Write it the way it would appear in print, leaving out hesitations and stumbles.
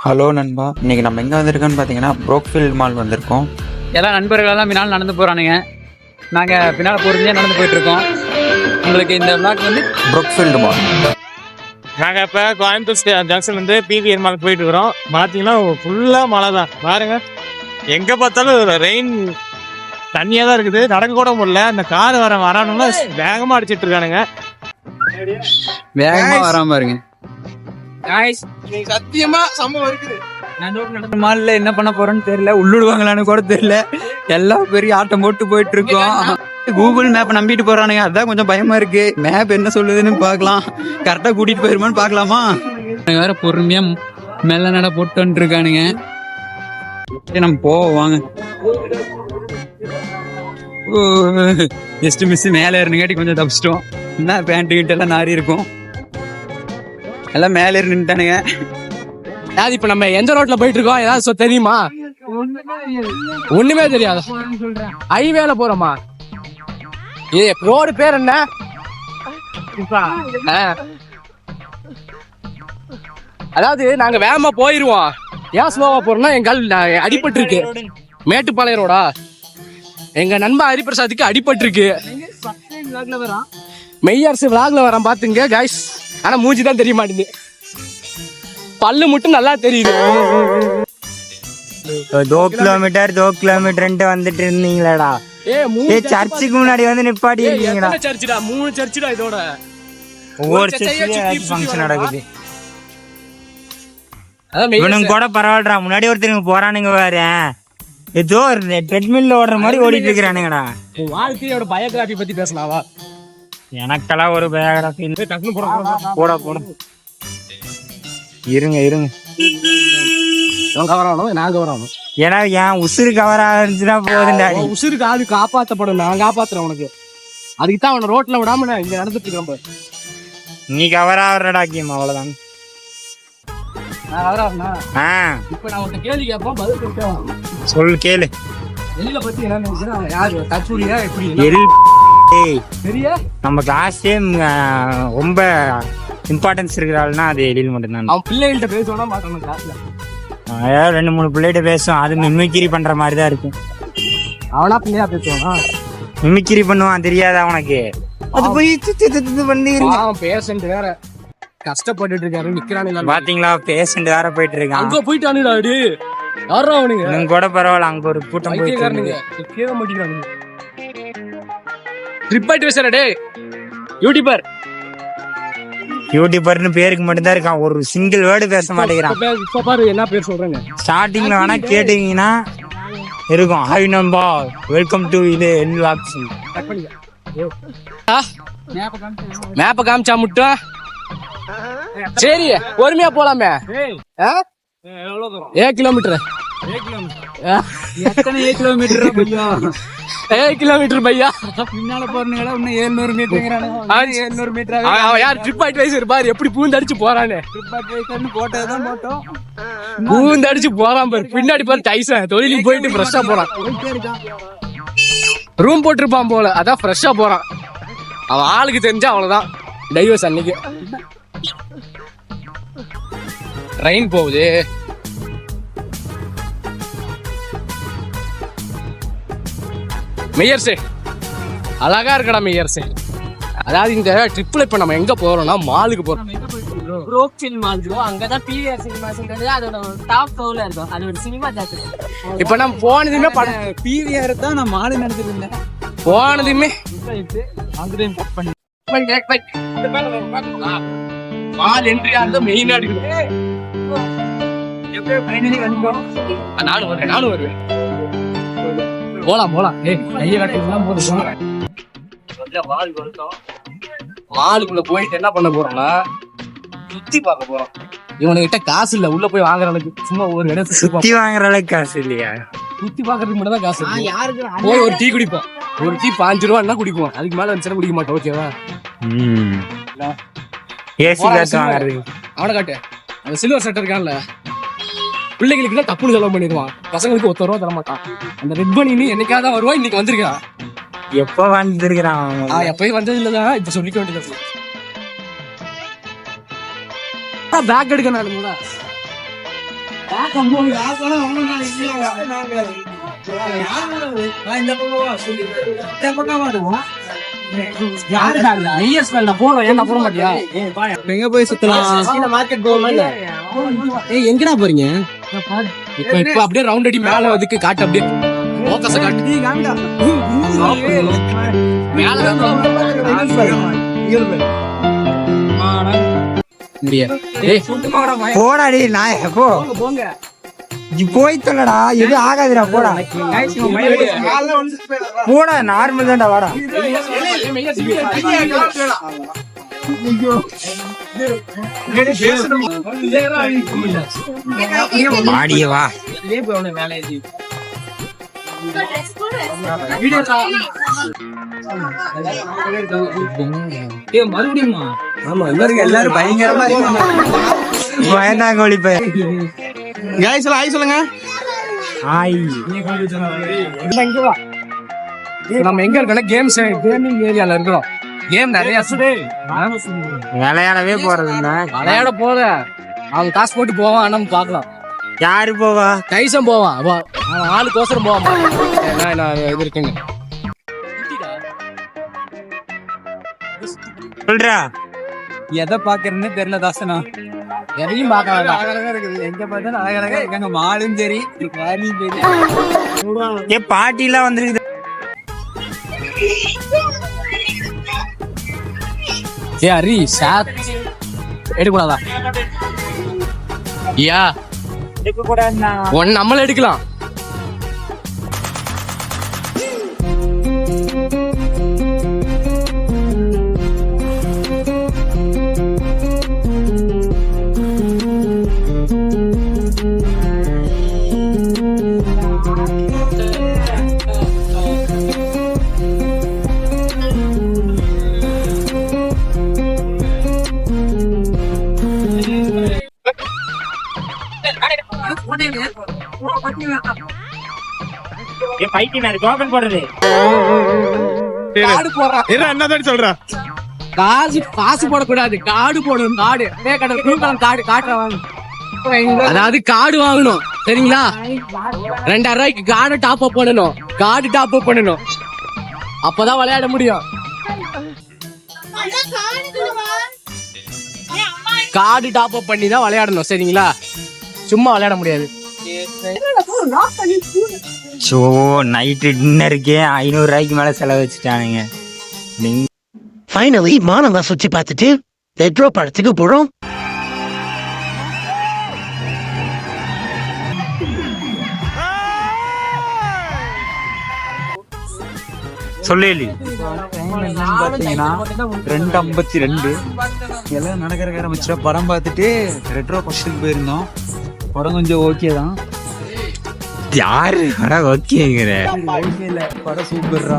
Hello நண்பா, இன்னைக்கு நம்ம எங்கே வந்திருக்கோன்னு பார்த்தீங்கன்னா ப்ரோக்ஃபீல்ட் மால் வந்திருக்கோம். எல்லா நண்பர்களெல்லாம் பின்னால் நடந்து போகிறானுங்க. நாங்கள் பின்னால் பொறுமையாக நடந்து போயிட்டுருக்கோம். உங்களுக்கு இந்த விளாக் வந்து ப்ரோக்ஃபீல்ட் மால். நாங்கள் இப்போ கோயம்புத்தூர் ஜங்ஷன்லேருந்து பிவிஆர் மால் போயிட்டு இருக்கிறோம். பார்த்தீங்கன்னா ஃபுல்லாக மழை தான் பாருங்க. எங்கே பார்த்தாலும் ரெயின் தண்ணியாக தான் இருக்குது. நடக்க கூட முடியல. அந்த கார் வரானுங்களா வேகமாக அடிச்சிட்டு இருக்கானுங்க. வேகமாக வராமல் பாருங்க. சத்தியமா சம்பவம் இருக்குது. மால்ல என்ன பண்ண போறோன்னு தெரியல, உள்ளுடுவாங்களான்னு கூட தெரியல. எல்லாம் பெரிய ஆட்டம் போட்டு போயிட்டு இருக்கோம். கூகுள் மேப் நம்பிட்டு போறானுங்க, அதான் கொஞ்சம் பயமா இருக்கு. மேப் என்ன சொல்லுதுன்னு பார்க்கலாம், கரெக்டா கூட்டிட்டு போயிருமான்னு பார்க்கலாமா. வேற பொறுமையா மேல நட போட்டு இருக்கானுங்க. நம்ம போவாங்க. ஜஸ்ட் மிஸ் மேல இருந்துங்காட்டி கொஞ்சம் தப்பிச்சிட்டோம். என்ன பேண்ட் கிட்ட எல்லாம் நாரி இருக்கும், எல்லாம் மேல ஏறி நின்ட்டானுங்க. அதாவது இப்ப நம்ம எந்த ரோட்ல போயிட்டு இருக்கோம் ஏதாவது தெரியுமா? ஒண்ணுமே தெரியாது. ஹைவேல போறோமா? ரோடு பேர் என்ன? அதாவது நாங்க வேகமா போயிருவோம். ஏன் ஸ்லோவா போறோம்னா எங்க அடிபட்டு இருக்கு. மேட்டுப்பாளையம் ரோடா? எங்க நண்பன் ஹரிபிரசாத்துக்கு அடிபட்டு இருக்கு. மெய்யரசு விளாக்ல வரான் பாத்துங்க கைஸ். ஆனா மூஞ்சி தான் தெரிய மாட்டேங்குது, பல்லு மட்டும் நல்லா தெரியுது. 2 கிலோமீட்டர் வந்துட்டு இருந்தீங்களாடா? சர்ச்சுக்கு முன்னாடி வந்து நிப்பாடி இருக்கீங்கடா. சர்ச்சுடா, 3 சர்ச்சுடா. இதோட ஒவ்வொரு சர்ச்சிலும் ஃபங்க்ஷன் நடக்குது. இவனுங்க கூட பரவாயில்லடா, முன்னாடி ஒருத்தருங்க போறானுங்க வேற. ஏதோ ட்ரெட்மில்ல ஓடுற மாதிரி ஓடிட்டு இருக்கிறானுங்கடா. வாழ்க்கையோட பயோகிராபி பத்தி பேசலாவா? எனக்கெல்லாம் ஒரு பயோகிராபி போட இருங்க நாங்க வரோம். ஏன்னா என் உசுறு கவர் ஆச்சுன்னா போதுண்டா. உசுருக்கு ஆளு காப்பாத்தப்படும், நான் காப்பாத்துறேன் உனக்கு. அதுக்கு தான் அவனை ரோட்ல விடாம நான் இங்க நடந்துட்டு இருக்கேன். நீ கவர் ஆகுறடா கேம், அவ்வளவுதான். இப்ப நான் உன்கிட்ட கேள்வி கேட்போம், பதில் கேட்போம். சொல்லு, கேளு. எலில பத்தி என்ன நினைச்சா யாரு தற்சூரியா எப்படி சரியா? நம்ம கிளாஸே ரொம்ப இம்பார்ட்டன்ஸ் இருக்கிறாள்னா அது எழில் மட்டும்தான். அவன் பிள்ளைகள்கிட்ட பேசுவானா மாட்டான் கிளாஸ்ல. 2-3 பிள்ளைகிட்ட பேசுவான், அது மிமிக்கிரி பண்ற மாதிரி தான் இருக்கும். அவனா பிள்ளையா பேசுவானா? மிமிக்கிரி பண்ணுவான், தெரியாதா உனக்கு? அது போய் பண்ணி பேஷண்ட் வேற கஷ்டப்பட்டுட்டு இருக்காரு, நிக்கிறானு பாத்தீங்களா? பேஷண்ட் வேற போயிட்டு இருக்கான். அங்க போயிட்டானுடா. அடி யாரா அவனுங்க? நீங்க கூட பரவாயில்ல, அங்க ஒரு கூட்டம் போயிட்டு இருக்கானுங்க. கேட்க மாட்டேங்கிறானுங்க. ட்ரிப் ஆயிட்டு பேசுற டே யூடியூபர்னு பேருக்கு மட்டும்தான் இருக்கான், ஒரு சிங்கிள் வேர்டு பேச மாட்டேங்கிறான். இப்ப பாரு என்ன பேர் சொல்றேங்க. ஸ்டார்டிங்ல வேணா கேட்டீங்கன்னா இருக்கும். ஹாய் நண்பா, வெல்கம் டு இது என்லாக்ஸ். மேப்ப காமிச்சா முட்டா. சரி பொறுமையா போலாமே. 7 கிலோமீட்டர். 7 கிலோமீட்டர் பையா. பின்னால போறீங்களா? இன்னும் 700 மீட்டர். யார் ட்ரிப் அட்வைசர் பாரு எப்படி பூந்தடிச்சு போறானே. போட்டதான் போட்டோம், பூந்தடிச்சு போறான் பாரு. பின்னாடி பாரு டைசன் தொழிலுக்கு போயிட்டு ஃப்ரெஷ்ஷா போறான். ரூம் போட்டிருப்பான் போல, அதான் ஃப்ரெஷ்ஷா போறான். அவன் ஆளுக்கு தெரிஞ்சா அவ்வளவுதான் டைவர்ஸ். அன்னைக்கு ட்ரெயின் போகுது. மெய்யர்ஸே அழகா இருக்கடா மெய்யர்ஸே. அதாவது இந்த ட்ரிப்ல இப்ப நம்ம எங்க போறோம்னா மாலுக்கு போறோம். ப்ரோக்ஃபீல்ட் மால் ப்ரோ. அங்கதான் பிவிஆர் சினிமாஸ்ன்றது அதோட டாப் ஃப்ளோர்ல இருக்கும். அது ஒரு சினிமா தியேட்டர். இப்ப நம்ம போனதுமே படம் பிவிஆர் தான் நான் மாடு நடந்துட்டு இருந்தேன். போனதுமே மால் என்ட்ரி அந்த மெயினா இருக்குது. நானும் வருவேன். போலாம் மாலுக்குள்ள போயிட்டு என்ன பண்ண போறோம்னா சுத்தி பார்க்க போறோம். இவனுகிட்ட காசு இல்ல, உள்ள போய் வாங்குற அளவுக்கு. சும்மா ஒரு இடத்துல சுத்தி வாங்குற அளவுக்கு காசு இல்லையா? சுத்தி பாக்குறதுக்கு மட்டும் தான் காசு. போய் ஒரு டீ குடிப்போம். ஒரு டீ 5 ரூபா குடிப்போம். அதுக்கு மேல வந்துச்சுன்னா குடிக்க மாட்டோம். ஓகேவா? ஏசி காசு வாங்குறது. அவனை காட்டு, அந்த சில்வர் சட்டை இருக்கான்ல, பிள்ளைகளுக்கு தப்புன்னு செலவு பண்ணிடுவான், பசங்களுக்கு 1 ரூபா தர மாட்டான். அந்த ரெட் பண்ணி என்னைக்காதான் வருவான். இன்னைக்கு வந்திருக்கான். எப்ப வந்திருக்கிறான்? எப்பயும் வந்தது இல்லதான், இப்ப சொல்லிக்க வேண்டியது. பேக் எடுக்க நானுங்களா எங்க போய் சுத்தலாம்? மார்க்கெட் போவோம். எங்கடா போறீங்க? இப்ப அப்படியே ரவுண்ட் அடி மேல அதுக்கு காட்டு அப்படியே ஃபோக்கஸ காட்டு மேல போடாடி நான் போ போய் சொல்லடா எதுவும் ஆகாதுடா போடா போடா நார்மல் தான்டா வாடா மாடிய வா மறுபடியுமா? ஆமா எல்லாரும் பயங்கரமா பயந்தாங்கோழி பையன் ஹாய் சொல்லுங்க. நம்ம எங்க இருக்கோம்னா கேமிங் ஏரியால இருக்கிறோம். கேம் நிறைய விளையாடவே போறது இல்ல. விளையாட போத அவங்க காசு போட்டு போவான். நம்ம பாக்கலாம் யாரு போவா? கைசம் போவான். அவன் ஆளுக்கோசரம் போவான். இது இருக்குங்க சொல்றா எதை பாக்குறேன்னு தெரியல தாசனா. எதையும் பார்க்க வேண்டாம். அழகழகா இருக்குது. எங்க பார்த்தாலும் அழகழகா இருக்காங்க. மாலும் சரி காரியும் சரி. ஏ பாட்டி எல்லாம் வந்துருக்குது. ஏ ஹரி சாத் எடுக்கூடாதா? யா ஒன்னு நம்மள எடுக்கலாம். என்னதான் சொல்றா? காசு போடக்கூடாது. காடு போடணும். காடு காடு காட்டுறவாங்க. அதாவது காடு வாங்கணும் சரிங்களா? 2000 ரூபாய்க்கு காடு டாப் அப் பண்ணணும். காடு டாப் அப் பண்ணணும். அப்பதான் விளையாட முடியும். காடு டாப் அப் பண்ணி தான் விளையாடணும் சரிங்களா? சும்மா விளையாட முடியாது. சோ நைட்டு டின்னருக்கே 500 ரூபாய்க்கு மேல செலவு வச்சுட்டானுங்க. ஃபைனலி மானவா சுத்தி பார்த்துட்டு ரெட்ரோ படத்துக்கு போறோம். சொல்லி பாத்தீங்கன்னா 2:52 எல்லாம் நடக்கிற ஆரம்பிச்சா படம் பார்த்துட்டு ரெட்ரோ படத்துக்கு போயிருந்தோம். படம் கொஞ்சம் ஓகே தான். யாரு ஓகேங்கிற ஓகே இல்ல படம் சூப்பர்ரா.